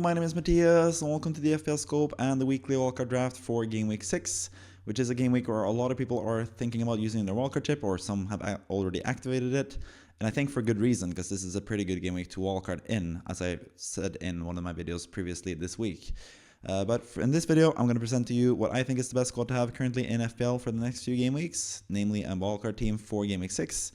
my name is Matthias, and welcome to the FPL Scope and the weekly wildcard draft for Game Week 6, which is a game week where a lot of people are thinking about using their wildcard chip, or some have already activated it, and I think for good reason, because this is a pretty good game week to wildcard in, as I said in one of my videos previously this week. In this video, I'm going to present to you what I think is the best squad to have currently in FPL for the next few game weeks, namely a wildcard team for Game Week 6.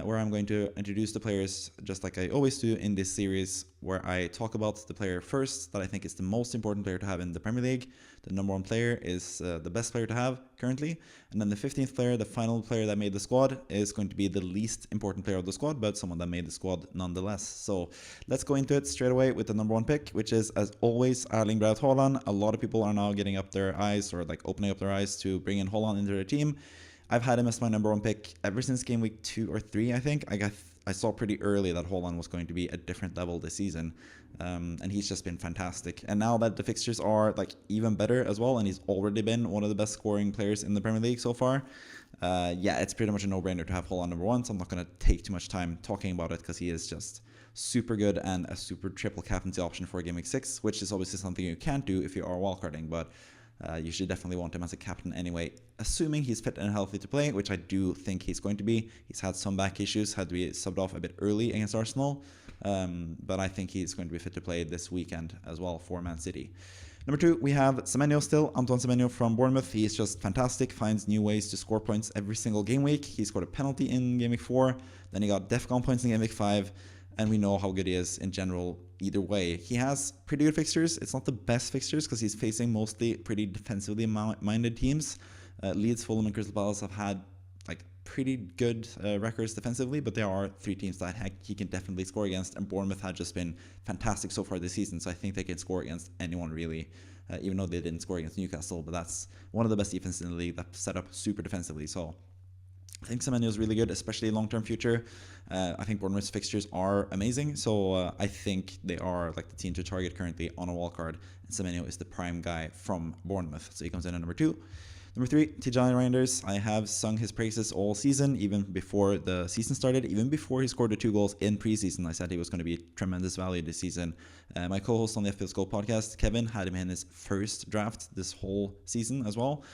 Where I'm going to introduce the players just like I always do in this series, where I talk about the player first that I think is the most important player to have in the Premier League. The number one player is the best player to have currently, and then the 15th player, the final player that made the squad, is going to be the least important player of the squad, but someone that made the squad nonetheless. So let's go into it straight away with the number one pick, which is, as always, Erling Braut Haaland. A lot of people are now getting up their eyes, or like opening up their eyes to bring in Haaland into their team. I've had him as my number one pick ever since game week 2 or 3, I think. I saw pretty early that Haaland was going to be a different level this season, and he's just been fantastic. And now that the fixtures are like even better as well, and he's already been one of the best scoring players in the Premier League so far, yeah, it's pretty much a no-brainer to have Haaland number one, so I'm not going to take too much time talking about it, because he is just super good and a super triple captaincy option for game week 6, which is obviously something you can't do if you are wildcarding, but you should definitely want him as a captain anyway, assuming he's fit and healthy to play, which I do think he's going to be. He's had some back issues, had to be subbed off a bit early against Arsenal, but I think he's going to be fit to play this weekend as well for Man City. Number 2, we have Semenyo still, Antoine Semenyo from Bournemouth. He's just fantastic, finds new ways to score points every single game week. He scored a penalty in game week 4, then he got DEFCON points in game week 5, and we know how good he is in general either way. He has pretty good fixtures. It's not the best fixtures because he's facing mostly pretty defensively minded teams. Leeds, Fulham, and Crystal Palace have had like pretty good records defensively, but there are 3 teams that he can definitely score against, and Bournemouth had just been fantastic so far this season, so I think they can score against anyone really, even though they didn't score against Newcastle, but that's one of the best defenses in the league that's set up super defensively. So I think Semenyo is really good, especially long-term future. I think Bournemouth's fixtures are amazing, so I think they are like the team to target currently on a wildcard, and Semenyo is the prime guy from Bournemouth, so he comes in at number 2. Number 3, Reijnders. I have sung his praises all season, even before the season started, even before he scored the 2 goals in preseason. I said he was going to be tremendous value this season. My co-host on the FPL Scope podcast, Kevin, had him in his first draft this whole season as well,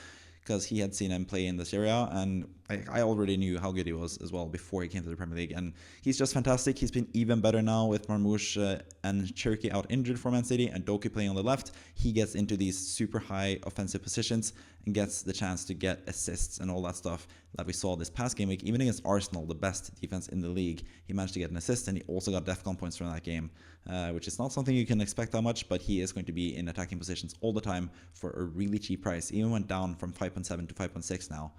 because he had seen him play in the Serie A, and I already knew how good he was as well before he came to the Premier League, and he's just fantastic. He's been even better now with Marmoush and Cherki out injured for Man City, and Doku playing on the left. He gets into these super high offensive positions and gets the chance to get assists and all that stuff that we saw this past game week. Even against Arsenal, the best defense in the league, he managed to get an assist, and he also got DEFCON points from that game, which is not something you can expect that much, but he is going to be in attacking positions all the time for a really cheap price. He even went down from 5.7 to 5.6 now.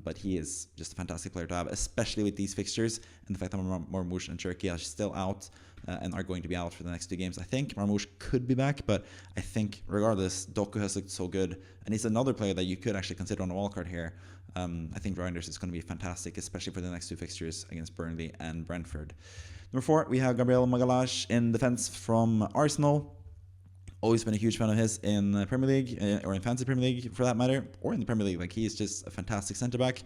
But he is just a fantastic player to have, especially with these fixtures and the fact that Marmoush and Cherki are still out and are going to be out for the next 2 games. I think Marmoush could be back, but I think regardless, Doku has looked so good, and he's another player that you could actually consider on a wildcard here. I think Reijnders is going to be fantastic, especially for the next 2 fixtures against Burnley and Brentford. Number 4, we have Gabriel in defense from Arsenal. Always been a huge fan of his in the Premier League, or in Fantasy Premier League for that matter, or in the Premier League. Like, he is just a fantastic centre-back.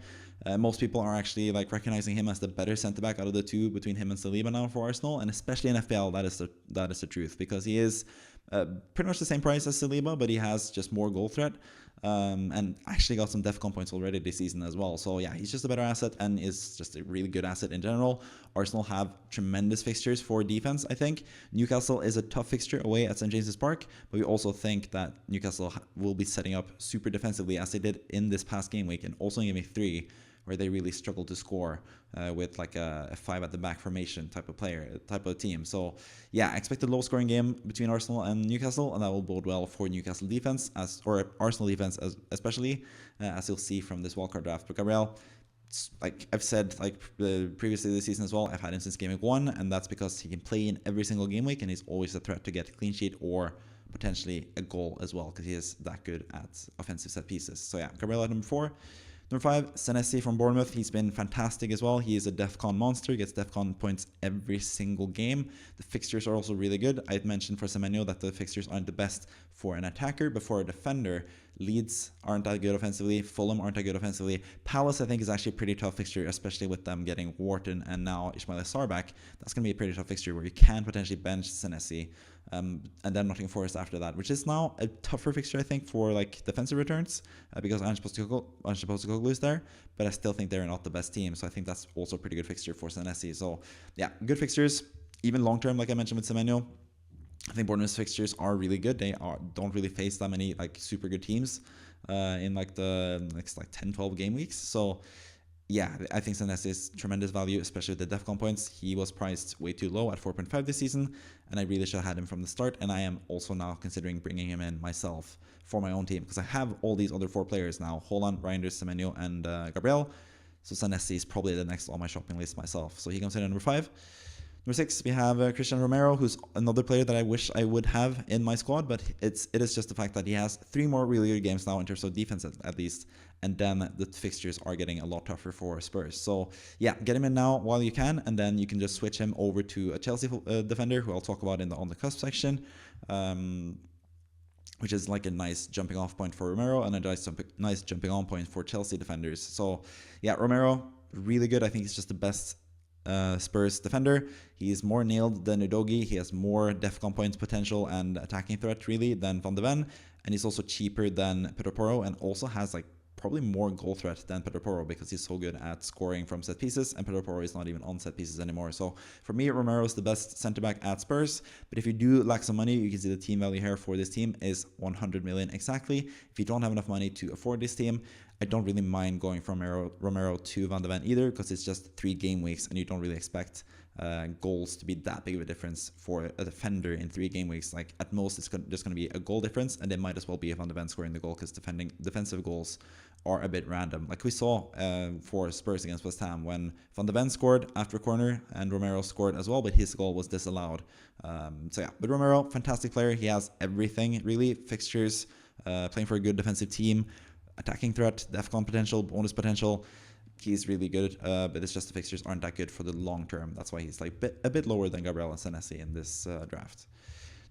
Most people are actually like recognizing him as the better centre-back out of the 2 between him and Saliba now for Arsenal, and especially in FPL, that is the truth, because he is pretty much the same price as Saliba, but he has just more goal threat, and actually got some DEFCON points already this season as well. So yeah, he's just a better asset and is just a really good asset in general. Arsenal have tremendous fixtures for defense, I think. Newcastle is a tough fixture away at St. James's Park, but we also think that Newcastle will be setting up super defensively, as they did in this past game week, and also in game week 3, where they really struggled to score with like a 5 at the back formation type of team. So yeah, I expect a low scoring game between Arsenal and Newcastle, and that will bode well for Newcastle defense, or Arsenal defense especially, as you'll see from this wildcard draft. But Gabriel, like I've said previously this season as well, I've had him since game week 1, and that's because he can play in every single game week, and he's always a threat to get a clean sheet or potentially a goal as well, because he is that good at offensive set pieces. So yeah, Gabriel at number 4. Number 5, Senesi from Bournemouth. He's been fantastic as well. He is a DEFCON monster, gets DEFCON points every single game. The fixtures are also really good. I had mentioned for Semenyo that the fixtures aren't the best for an attacker, but for a defender, Leeds aren't that good offensively. Fulham aren't that good offensively. Palace, I think, is actually a pretty tough fixture, especially with them getting Wharton and now Ismaila Sarr back. That's going to be a pretty tough fixture where you can potentially bench Senesi. and then Nottingham Forest after that, which is now a tougher fixture, I think, for like defensive returns because Ange Postecoglou is there, but I still think they're not the best team, so I think that's also a pretty good fixture for Senesi. So yeah, good fixtures, even long term, like I mentioned with Semenyo. I think Bournemouth's fixtures are really good. They don't really face that many like super good teams in like the next like 10-12 game weeks. So yeah, I think Senesi is tremendous value, especially with the DEFCON points. He was priced way too low at 4.5 this season, and I really should have had him from the start. And I am also now considering bringing him in myself for my own team because I have all these other 4 players now: Haaland, Reijnders, Semenyo, and Gabriel. So Senesi is probably the next on my shopping list myself. So he comes in at number 5. Number 6, we have Christian Romero, who's another player that I wish I would have in my squad, but it is just the fact that he has 3 more really good games now in terms of defense at least, and then the fixtures are getting a lot tougher for Spurs. So yeah, get him in now while you can, and then you can just switch him over to a Chelsea defender, who I'll talk about on the Cusp section, which is like a nice jumping off point for Romero and a nice jumping on point for Chelsea defenders. So yeah, Romero, really good. I think he's just the best Spurs defender. He's more nailed than Udogie. He has more DEFCON points potential and attacking threat really than Van de Ven, and he's also cheaper than Pedro, and also has like probably more goal threat than Pedro because he's so good at scoring from set pieces, and Pedro is not even on set pieces anymore. So for me, Romero is the best center back at Spurs. But if you do lack some money, you can see the team value here for this team is 100 million exactly. If you don't have enough money to afford this team, I don't really mind going from Romero to Van de Ven either, because it's just 3 game weeks and you don't really expect goals to be that big of a difference for a defender in 3 game weeks. Like at most, it's just going to be a goal difference, and it might as well be Van de Ven scoring the goal, because defensive goals are a bit random. Like we saw for Spurs against West Ham, when Van de Ven scored after a corner and Romero scored as well, but his goal was disallowed. So yeah, but Romero, fantastic player. He has everything really: fixtures, playing for a good defensive team, attacking threat, DEFCON potential, bonus potential. He's really good, but it's just the fixtures aren't that good for the long term. That's why he's like a bit lower than Gabriel and Senesi in this draft.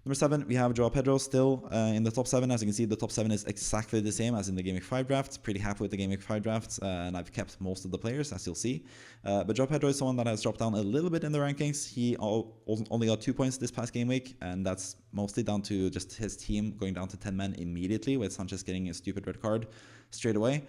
Number 7, we have João Pedro still in the top 7. As you can see, the top 7 is exactly the same as in the Game Week 5 draft. Pretty happy with the Game Week 5 drafts, and I've kept most of the players, as you'll see. But João Pedro is someone that has dropped down a little bit in the rankings. He only got 2 points this past game week, and that's mostly down to just his team going down to 10 men immediately, with Sanchez getting a stupid red card straight away.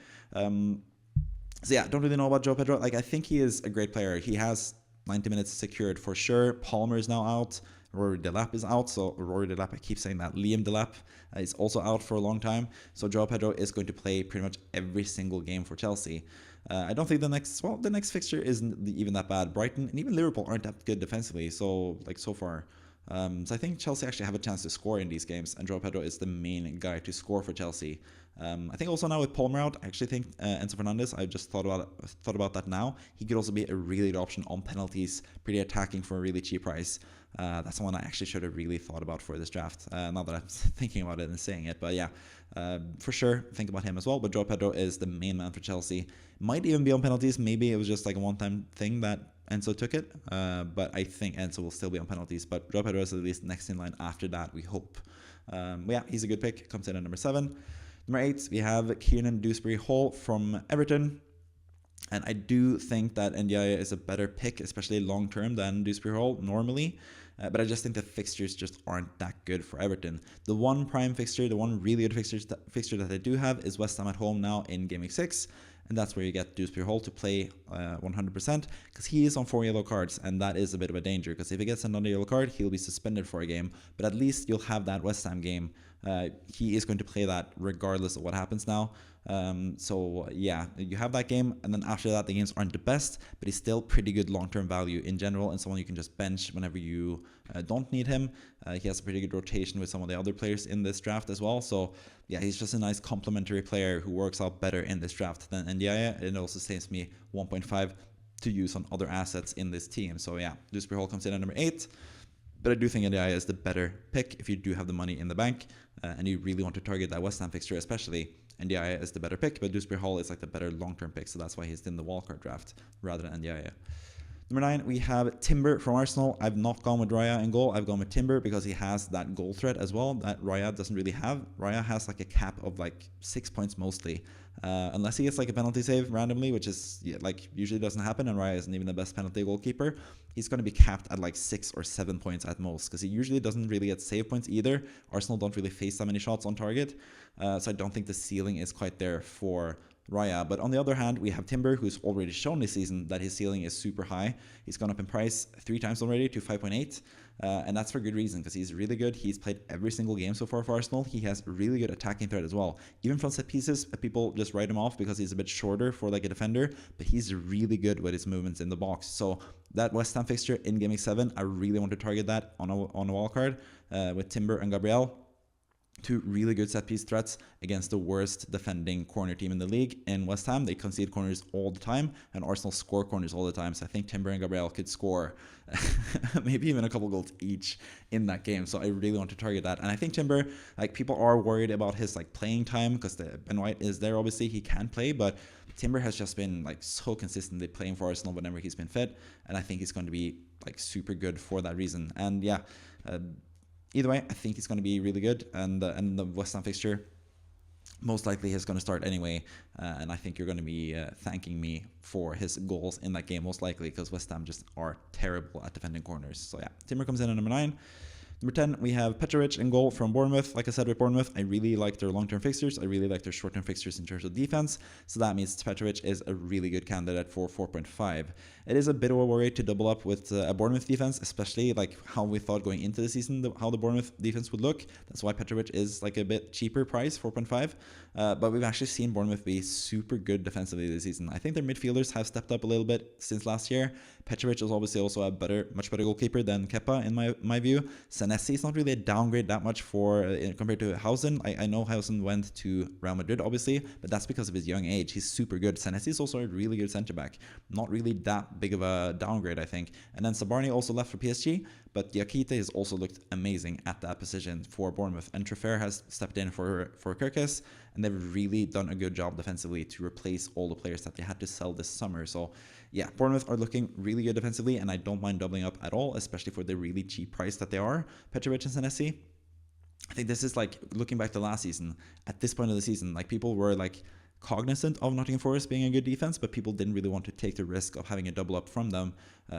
So yeah, don't really know about João Pedro. Like, I think he is a great player. He has 90 minutes secured for sure. Palmer is now out. Rory Delap is out. So Rory Delap, I keep saying that. Liam Delap is also out for a long time. So João Pedro is going to play pretty much every single game for Chelsea. I don't think the next fixture isn't even that bad. Brighton and even Liverpool aren't that good defensively. So far. So I think Chelsea actually have a chance to score in these games, and João Pedro is the main guy to score for Chelsea. I think also now with Palmer out, I actually think Enzo Fernandez, I just thought about that now. He could also be a really good option on penalties, pretty attacking for a really cheap price. That's the one I actually should have really thought about for this draft, now that I'm thinking about it and saying it. But yeah, for sure, think about him as well. But João Pedro is the main man for Chelsea. Might even be on penalties. Maybe it was just like a one-time thing that Enzo took it. But I think Enzo will still be on penalties. But João Pedro is at least next in line after that, we hope. But yeah, he's a good pick. Comes in at number 7. Number 8, we have Kieran Dewsbury-Hall from Everton. And I do think that Ndiaye is a better pick, especially long-term, than Dewsbury-Hall normally. But I just think the fixtures just aren't that good for Everton. The one prime fixture, the one really good fixture that I do have is West Ham at home now in Game Week 6. And that's where you get Dewsbury-Hall to play 100%, because he is on 4 yellow cards, and that is a bit of a danger, because if he gets another yellow card, he'll be suspended for a game. But at least you'll have that West Ham game. He is going to play that regardless of what happens now. So yeah, you have that game, and then after that the games aren't the best, but he's still pretty good long-term value in general, and someone you can just bench whenever you don't need him. He has a pretty good rotation with some of the other players in this draft as well. So yeah, he's just a nice complementary player who works out better in this draft than Ndiaye. It also saves me 1.5 to use on other assets in this team. So yeah, Dewsbury-Hall comes in at number 8. But I do think Ndiaye is the better pick if you do have the money in the bank and you really want to target that West Ham fixture especially. Ndiaye is the better pick, but Dewsbury-Hall is like the better long-term pick, so that's why he's in the Wildcard draft rather than Ndiaye. Number 9, we have Timber from Arsenal. I've not gone with Raya in goal. I've gone with Timber because he has that goal threat as well that Raya doesn't really have. Raya has like a cap of like 6 points mostly. Unless he gets like a penalty save randomly, which is like usually doesn't happen, and Raya isn't even the best penalty goalkeeper. He's going to be capped at like 6 or 7 points at most because he usually doesn't really get save points either. Arsenal don't really face that many shots on target. So I don't think the ceiling is quite there for Raya. But on the other hand, we have Timber, who's already shown this season that his ceiling is super high. He's gone up in price 3 times already to 5.8. And that's for good reason because he's really good. He's played every single game so far for Arsenal. He has really good attacking threat as well. Even from set pieces, people just write him off because he's a bit shorter for like a defender, but he's really good with his movements in the box. So that West Ham fixture in Game Week 7, I really want to target that on a wildcard with Timber and Gabriel. 2 really good set piece threats against the worst defending corner team in the league. In West Ham, they concede corners all the time, and Arsenal score corners all the time. So I think Timber and Gabriel could score maybe even a couple goals each in that game. So I really want to target that. And I think Timber, like, people are worried about his like playing time because Ben White is there. Obviously, he can play, but Timber has just been like so consistently playing for Arsenal whenever he's been fit, and I think he's going to be like super good for that reason. And yeah. Either way, I think he's going to be really good, and the West Ham fixture most likely is going to start anyway, and I think you're going to be thanking me for his goals in that game most likely because West Ham just are terrible at defending corners. So yeah, Timber comes in at number 9. Number 10, we have Petrovic in goal from Bournemouth. Like I said with Bournemouth, I really like their long-term fixtures. I really like their short-term fixtures in terms of defense. So that means Petrovic is a really good candidate for 4.5. It is a bit of a worry to double up with a Bournemouth defense, especially like how we thought going into the season, how the Bournemouth defense would look. That's why Petrovic is like a bit cheaper price, 4.5. But we've actually seen Bournemouth be super good defensively this season. I think their midfielders have stepped up a little bit since last year. Petrovic is obviously also a much better goalkeeper than Kepa in my view. Senesi is not really a downgrade that much for compared to Haaland. I know Haaland went to Real Madrid obviously, but that's because of his young age. He's super good. Senesi is also a really good centre back. Not really that big of a downgrade, I think. And then Sabarni also left for PSG, but Diakite has also looked amazing at that position for Bournemouth. And Trefer has stepped in for Kirkus, and they've really done a good job defensively to replace all the players that they had to sell this summer. So yeah, Bournemouth are looking really good defensively, and I don't mind doubling up at all, especially for the really cheap price that they are, Petrovic and Senesi. I think this is like looking back to last season. At this point of the season, like people were like cognizant of Nottingham Forest being a good defense, but people didn't really want to take the risk of having a double up from them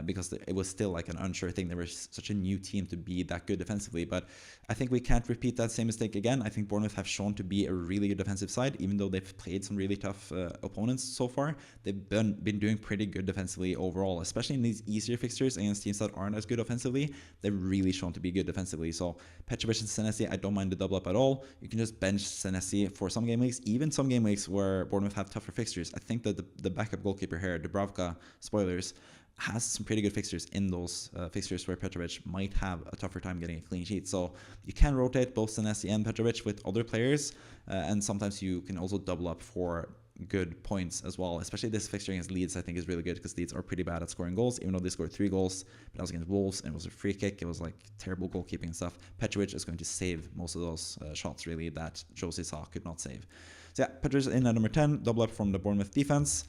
because it was still like an unsure thing. They were such a new team to be that good defensively, but I think we can't repeat that same mistake again. I think Bournemouth have shown to be a really good defensive side, even though they've played some really tough opponents so far. They've been doing pretty good defensively overall, especially in these easier fixtures against teams that aren't as good offensively. They've really shown to be good defensively. So Petrovic and Senesi, I don't mind the double up at all. You can just bench Senesi for some game weeks, even some game weeks where Bournemouth have tougher fixtures. I think that the backup goalkeeper here, Dubravka, spoilers, has some pretty good fixtures in those fixtures where Petrovic might have a tougher time getting a clean sheet. So you can rotate both Senesi and Petrovic with other players, and sometimes you can also double up for good points as well. Especially this fixture against Leeds, I think is really good because Leeds are pretty bad at scoring goals, even though they scored 3 goals. But that was against Wolves, and it was a free kick. It was like terrible goalkeeping and stuff. Petrovic is going to save most of those shots really that Jose Sa could not save. So yeah, Petrovic in at number 10, double up from the Bournemouth defense.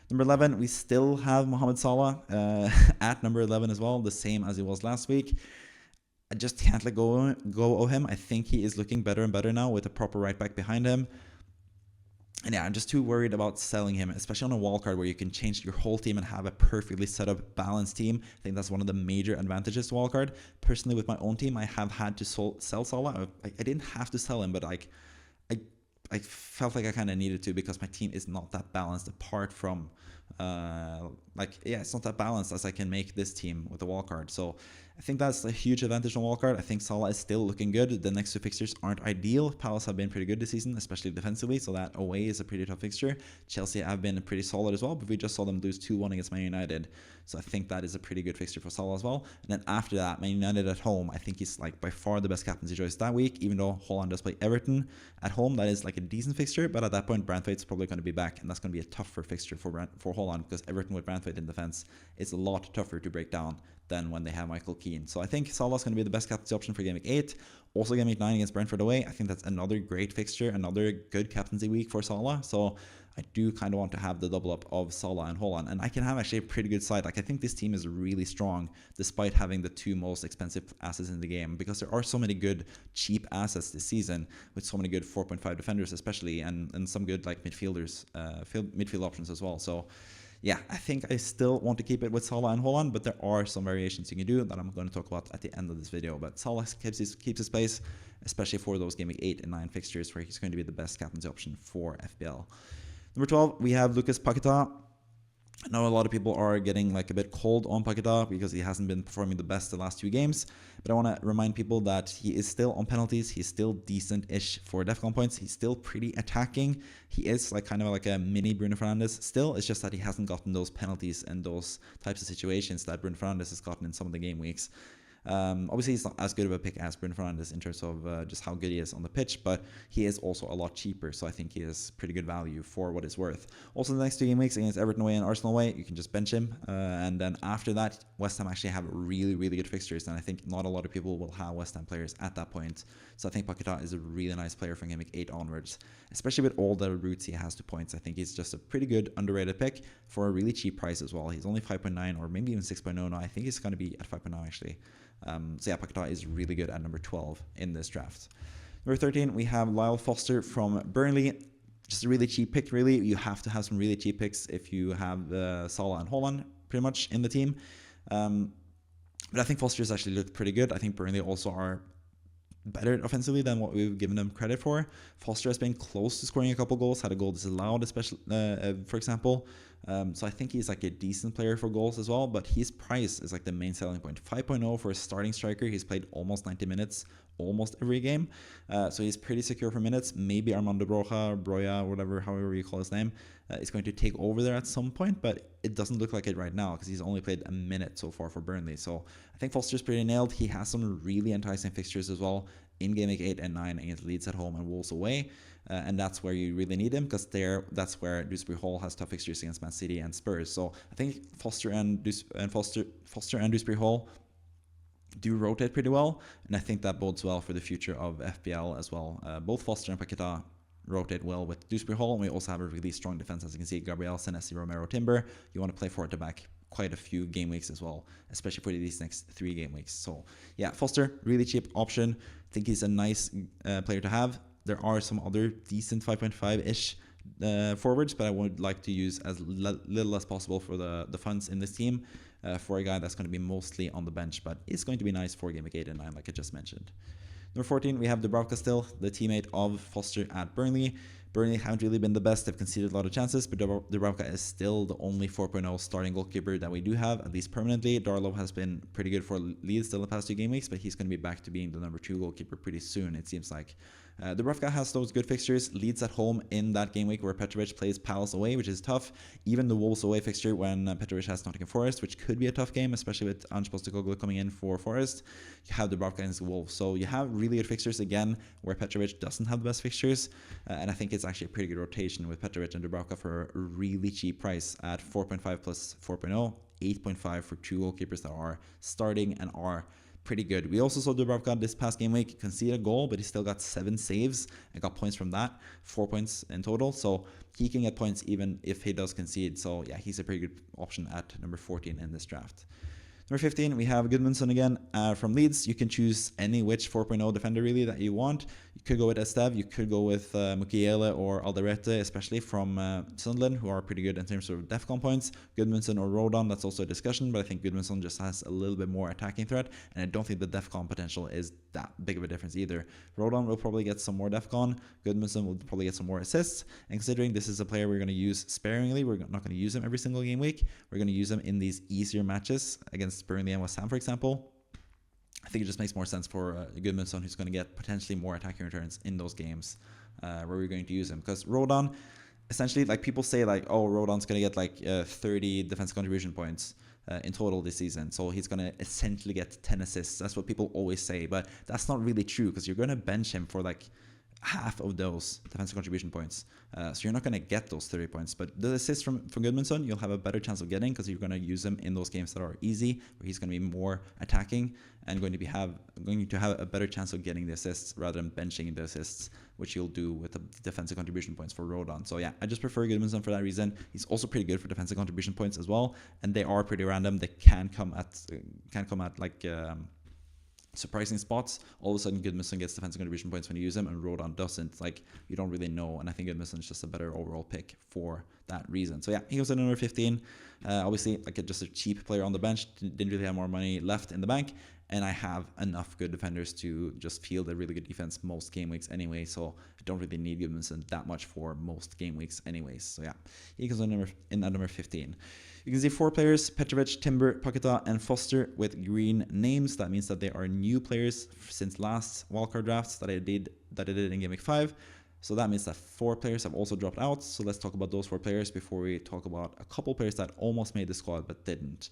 Number 11, we still have Mohamed Salah at number 11 as well, the same as he was last week. I just can't let go of him. I think he is looking better and better now with a proper right back behind him. And yeah, I'm just too worried about selling him, especially on a wildcard where you can change your whole team and have a perfectly set up, balanced team. I think that's one of the major advantages to wildcard. Personally, with my own team, I have had to sell Salah. I didn't have to sell him, but I felt like I kind of needed to because my team is not that balanced apart from, it's not that balanced as I can make this team with the wildcard. So I think that's a huge advantage on wildcard. I think Salah is still looking good. The next 2 fixtures aren't ideal. Palace have been pretty good this season, especially defensively, so that away is a pretty tough fixture. Chelsea have been pretty solid as well, but we just saw them lose 2-1 against Man United. So I think that is a pretty good fixture for Salah as well. And then after that, Man United at home, I think he's like by far the best captaincy choice that week, even though Haaland does play Everton at home. That is like a decent fixture, but at that point, Branthwaite's probably going to be back, and that's going to be a tougher fixture for Haaland because Everton with Branthwaite in defense is a lot tougher to break down than when they have Michael Keane. So I think Salah's going to be the best captaincy option for Game Week 8. Also Game Week 9 against Brentford away. I think that's another great fixture, another good captaincy week for Salah. So I do kind of want to have the double up of Salah and Haaland, and I can have actually a pretty good side. Like, I think this team is really strong despite having the 2 most expensive assets in the game, because there are so many good cheap assets this season with so many good 4.5 defenders especially, and some good like midfielders, midfield options as well. So yeah, I think I still want to keep it with Salah and Haaland, but there are some variations you can do that I'm going to talk about at the end of this video. But Salah keeps his place, especially for those Game Week 8 and 9 fixtures where he's going to be the best captaincy option for FPL. Number 12, we have Lucas Paquetá. I know a lot of people are getting like a bit cold on Paquetá because he hasn't been performing the best the last 2 games. But I want to remind people that he is still on penalties. He's still decent-ish for DEFCON points. He's still pretty attacking. He is like kind of like a mini Bruno Fernandes still. It's just that he hasn't gotten those penalties and those types of situations that Bruno Fernandes has gotten in some of the game weeks. Obviously, he's not as good of a pick as Bruno Fernandes in terms of just how good he is on the pitch, but he is also a lot cheaper, so I think he is pretty good value for what it's worth. Also, the next 2 game weeks against Everton away and Arsenal away, you can just bench him, and then after that, West Ham actually have really, really good fixtures, and I think not a lot of people will have West Ham players at that point, so I think Paquetá is a really nice player from Game Week 8 onwards, especially with all the routes he has to points. I think he's just a pretty good underrated pick for a really cheap price as well. He's only 5.9 or maybe even 6.0 now. I think he's going to be at 5.0 actually. So yeah, Paquetá is really good at number 12 in this draft. Number 13, we have Lyle Foster from Burnley. Just a really cheap pick, really. You have to have some really cheap picks if you have Salah and Haaland pretty much in the team. But I think Foster's actually looked pretty good. I think Burnley also are better offensively than what we've given them credit for. Foster has been close to scoring a couple goals, had a goal disallowed, especially for example. So I think he's like a decent player for goals as well, but his price is like the main selling point. 5.0 for a starting striker. He's played almost 90 minutes almost every game, so he's pretty secure for minutes. Maybe Armando Broja, whatever, however you call his name, is going to take over there at some point, but it doesn't look like it right now because he's only played a minute so far for Burnley. So I think Foster's pretty nailed. He has some really enticing fixtures as well in Game Week 8 and 9 against Leeds at home and Wolves away, and that's where you really need him, because that's where Dewsbury-Hall has tough fixtures against Man City and Spurs. So I think Foster and Dewsbury-Hall do rotate pretty well, and I think that bodes well for the future of FPL as well. Both Foster and Paquetá rotate well with Dewsbury-Hall, and we also have a really strong defense, as you can see. Gabriel, Senesi, Romero, Timber. You want to play forward to back quite a few game weeks as well, especially for these next 3 game weeks. So yeah, Foster, really cheap option. I think he's a nice player to have. There are some other decent 5.5-ish forwards, but I would like to use as little as possible for the funds in this team for a guy that's going to be mostly on the bench, but it's going to be nice for Game Week 8 and 9, like I just mentioned. Number 14, we have Dubravka still, the teammate of Foster at Burnley. Burnley haven't really been the best. They've conceded a lot of chances, but Dubravka is still the only 4.0 starting goalkeeper that we do have, at least permanently. Darlow has been pretty good for Leeds still the past 2 game weeks, but he's going to be back to being the number 2 goalkeeper pretty soon, it seems like. Dubravka has those good fixtures. Leeds at home in that game week where Petrovic plays Palace away, which is tough. Even the Wolves away fixture when Petrovic has Nottingham Forest, which could be a tough game, especially with Ange Postecoglou coming in for Forest. You have Dubravka against the Wolves. So you have really good fixtures again where Petrovic doesn't have the best fixtures. And I think it's actually a pretty good rotation with Petrovic and Dubravka for a really cheap price at 4.5 plus 4.0, 8.5 for 2 goalkeepers that are starting and are pretty good. We also saw Dubravka this past game week concede a goal, but he still got 7 saves and got points from that, 4 points in total. So he can get points even if he does concede. So yeah, he's a pretty good option at number 14 in this draft. Number 15, we have Gudmundsson again from Leeds. You can choose any which 4.0 defender really that you want. You could go with Estev, you could go with Mukiele or Alderete, especially from Sunderland, who are pretty good in terms of DEFCON points. Gudmundsson or Rodon, that's also a discussion, but I think Gudmundsson just has a little bit more attacking threat, and I don't think the DEFCON potential is that big of a difference either. Rodon will probably get some more DEFCON, Gudmundsson will probably get some more assists, and considering this is a player we're going to use sparingly, we're not going to use him every single game week, we're going to use him in these easier matches against Burnley and West Ham, for example. I think it just makes more sense for Gudmundsson, who's going to get potentially more attacking returns in those games where we're going to use him. Because Rodon, essentially, like people say, like, oh, Rodon's going to get like 30 defense contribution points in total this season. So he's going to essentially get 10 assists. That's what people always say. But that's not really true because you're going to bench him for like half of those defensive contribution points. So you're not going to get those 30 points. But the assist from Gudmundsson, you'll have a better chance of getting because you're going to use him in those games that are easy, where he's going to be more attacking and going to have a better chance of getting the assists rather than benching the assists, which you'll do with the defensive contribution points for Rodon. So yeah, I just prefer Gudmundsson for that reason. He's also pretty good for defensive contribution points as well, and they are pretty random. They can come at like surprising spots. All of a sudden Gudmundsson gets defensive contribution points when you use him and Rodon doesn't. Like, you don't really know, and I think Gudmundsson is just a better overall pick for that reason. So yeah, he goes at number 15. Obviously, like just a cheap player on the bench, didn't really have more money left in the bank, and I have enough good defenders to just field a really good defense most game weeks anyway, so I don't really need Gudmundsson that much for most game weeks anyways. So yeah, he goes in at number 15. You can see 4 players: Petrovic, Timber, Paquetá, and Foster with green names. That means that they are new players since last wildcard drafts that I did in Game Week 5. So that means that 4 players have also dropped out. So let's talk about those 4 players before we talk about a couple players that almost made the squad but didn't.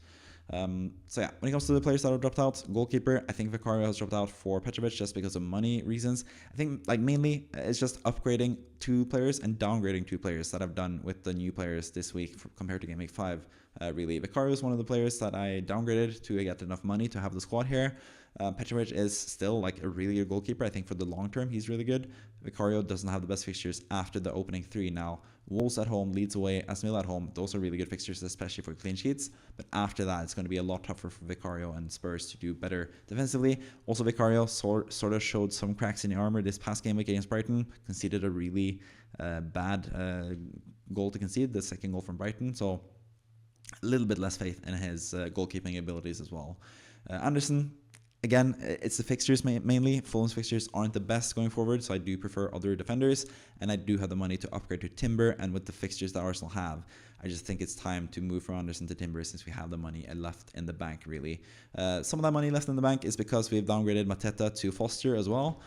So yeah, when it comes to the players that have dropped out, goalkeeper, I think Vicario has dropped out for Petrovic just because of money reasons. I think like mainly it's just upgrading 2 players and downgrading 2 players that I've done with the new players this week compared to Game Week 5. Really, Vicario is one of the players that I downgraded to get enough money to have the squad here. Petrovic is still like a really good goalkeeper. I think for the long term he's really good. Vicario doesn't have the best fixtures after the opening 3 now. Wolves at home, Leeds away, Aston Villa at home. Those are really good fixtures, especially for clean sheets. But after that, it's going to be a lot tougher for Vicario and Spurs to do better defensively. Also, Vicario sort of showed some cracks in the armor this past game week against Brighton. Conceded a really bad goal to concede, the second goal from Brighton. So a little bit less faith in his goalkeeping abilities as well. Anderson, again, it's the fixtures mainly. Fulham's fixtures aren't the best going forward, so I do prefer other defenders, and I do have the money to upgrade to Timber, and with the fixtures that Arsenal have, I just think it's time to move from Anderson to Timber since we have the money left in the bank, really. Some of that money left in the bank is because we've downgraded Mateta to Foster as well.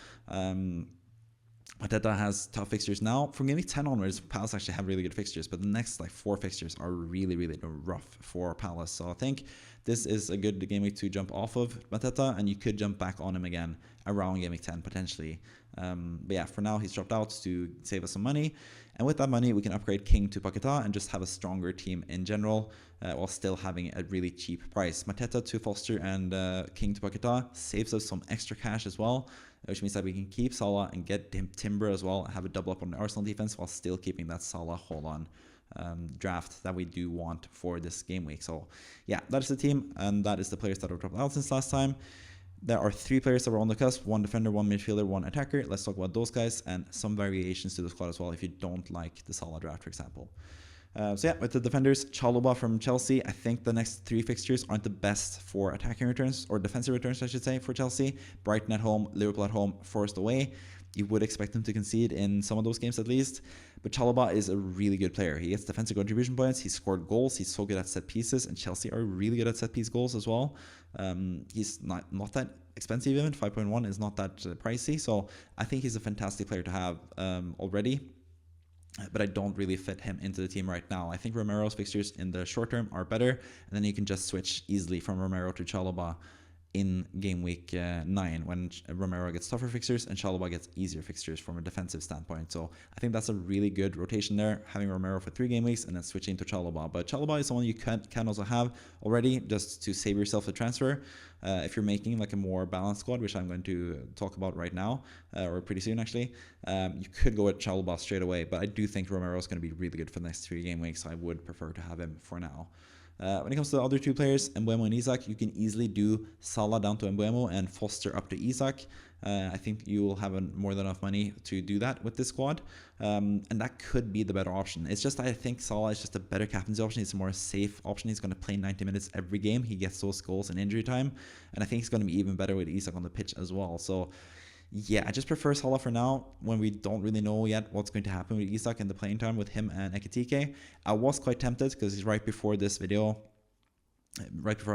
Paquetá has tough fixtures now. From Game Week 10 onwards, Palace actually have really good fixtures, but the next like 4 fixtures are really, really rough for Palace. So I think this is a good game week to jump off of Paquetá, and you could jump back on him again around Game Week 10 potentially. But yeah, for now he's dropped out to save us some money, and with that money we can upgrade King to Paquetá and just have a stronger team in general, while still having a really cheap price. Mateta to Foster and King to Paquetá saves us some extra cash as well, which means that we can keep Salah and get Timber as well, have a double up on the Arsenal defense while still keeping that Salah hold-on draft that we do want for this game week. So yeah, that is the team, and that is the players that have dropped out since last time. There are 3 players that were on the cusp: 1 defender, 1 midfielder, 1 attacker. Let's talk about those guys and some variations to the squad as well if you don't like the Salah draft, for example. So yeah, with the defenders, Chalobah from Chelsea. I think the next 3 fixtures aren't the best for attacking returns, or defensive returns I should say, for Chelsea. Brighton at home, Liverpool at home, Forest away. You would expect them to concede in some of those games at least. But Chalobah is a really good player. He gets defensive contribution points, he scored goals, he's so good at set pieces, and Chelsea are really good at set piece goals as well. He's not that expensive even, 5.1 is not that pricey. So I think he's a fantastic player to have already. But I don't really fit him into the team right now. I think Romero's fixtures in the short term are better, and then you can just switch easily from Romero to Chalobah in game week 9 when Romero gets tougher fixtures and Chalobah gets easier fixtures from a defensive standpoint. So I think that's a really good rotation there, having Romero for 3 game weeks and then switching to Chalobah. But Chalobah is someone you can also have already just to save yourself the transfer. If you're making like a more balanced squad, which I'm going to talk about right now, or pretty soon actually, you could go with Chalobah straight away. But I do think Romero is going to be really good for the next 3 game weeks, so I would prefer to have him for now. When it comes to the other 2 players, Mbeumo and Isak, you can easily do Salah down to Mbeumo and Foster up to Isak. I think you will have more than enough money to do that with this squad, and that could be the better option. It's just I think Salah is just a better captaincy option. It's a more safe option. He's going to play 90 minutes every game. He gets those goals in injury time, and I think he's going to be even better with Isak on the pitch as well. So yeah, I just prefer Salah for now when we don't really know yet what's going to happen with Isak and the playing time with him and Ekitike. I was quite tempted because right before I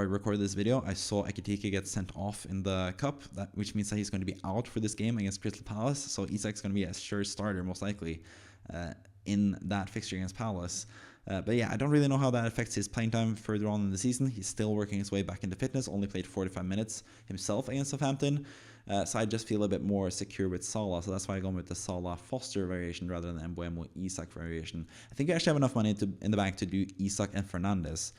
recorded this video, I saw Ekitike get sent off in the cup, which means that he's going to be out for this game against Crystal Palace. So Isak's going to be a sure starter most likely in that fixture against Palace. But yeah, I don't really know how that affects his playing time further on in the season. He's still working his way back into fitness, only played 45 minutes himself against Southampton. So I just feel a bit more secure with Salah. So that's why I go with the Salah Foster variation rather than the Mbeumo Isak variation. I think you actually have enough money in the bank to do Isak and Fernandes.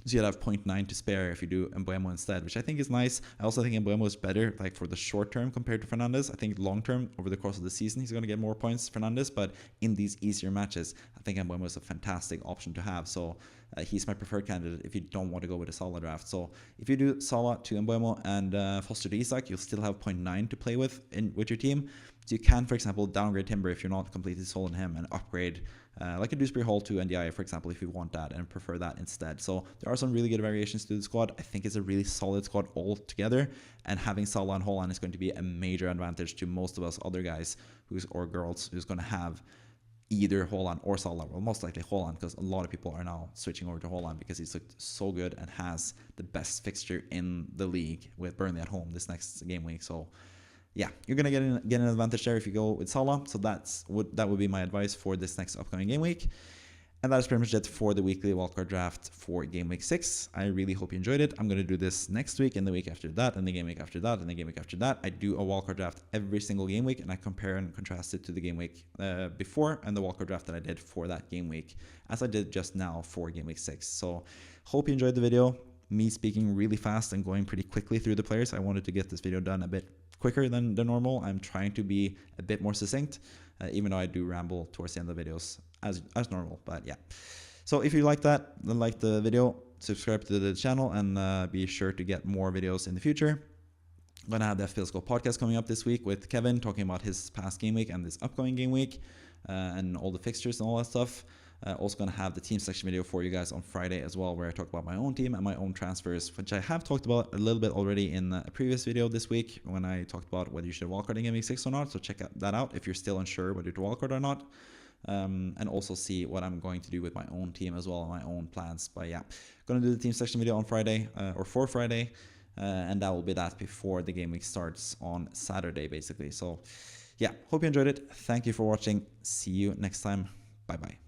So you'd have 0.9 to spare if you do Mbeumo instead, which I think is nice. I also think Mbeumo is better, like for the short term compared to Fernandes. I think long term, over the course of the season, he's going to get more points, Fernandes. But in these easier matches, I think Mbeumo is a fantastic option to have. So he's my preferred candidate if you don't want to go with a Salah draft. So if you do Salah to Mbeumo and Foster to Isak, you'll still have 0.9 to play with with your team. So you can, for example, downgrade Timber if you're not completely sold on him and upgrade like a Dewsbury-Hall to NDI, for example, if you want that and prefer that instead. So there are some really good variations to the squad. I think it's a really solid squad altogether, and having Salah and Haaland is going to be a major advantage to most of us other guys or girls who's going to have either Haaland or Salah. Well, most likely Haaland, because a lot of people are now switching over to Haaland because he's looked so good and has the best fixture in the league with Burnley at home this next game week. So yeah, you're gonna get an advantage there if you go with Salah. So that would be my advice for this next upcoming game week. And that is pretty much it for the weekly wildcard draft for game week 6. I really hope you enjoyed it. I'm gonna do this next week and the week after that and the game week after that and the game week after that. I do a wildcard draft every single game week, and I compare and contrast it to the game week before and the wildcard draft that I did for that game week, as I did just now for game week 6. So hope you enjoyed the video. Me speaking really fast and going pretty quickly through the players. I wanted to get this video done a bit quicker than the normal. I'm trying to be a bit more succinct, even though I do ramble towards the end of the videos as normal. But yeah, so if you like that, then like the video, subscribe to the channel, and be sure to get more videos in the future. I'm gonna have the FPL Scope podcast coming up this week with Kevin, talking about his past game week and this upcoming game week, and all the fixtures and all that stuff. Also going to have the team selection video for you guys on Friday as well, where I talk about my own team and my own transfers, which I have talked about a little bit already in a previous video this week when I talked about whether you should wildcard in game week 6 or not. So check that out if you're still unsure whether to wildcard or not. And also see what I'm going to do with my own team as well and my own plans. But yeah, going to do the team selection video on Friday or for Friday. And that will be that before the game week starts on Saturday, basically. So yeah, hope you enjoyed it. Thank you for watching. See you next time. Bye-bye.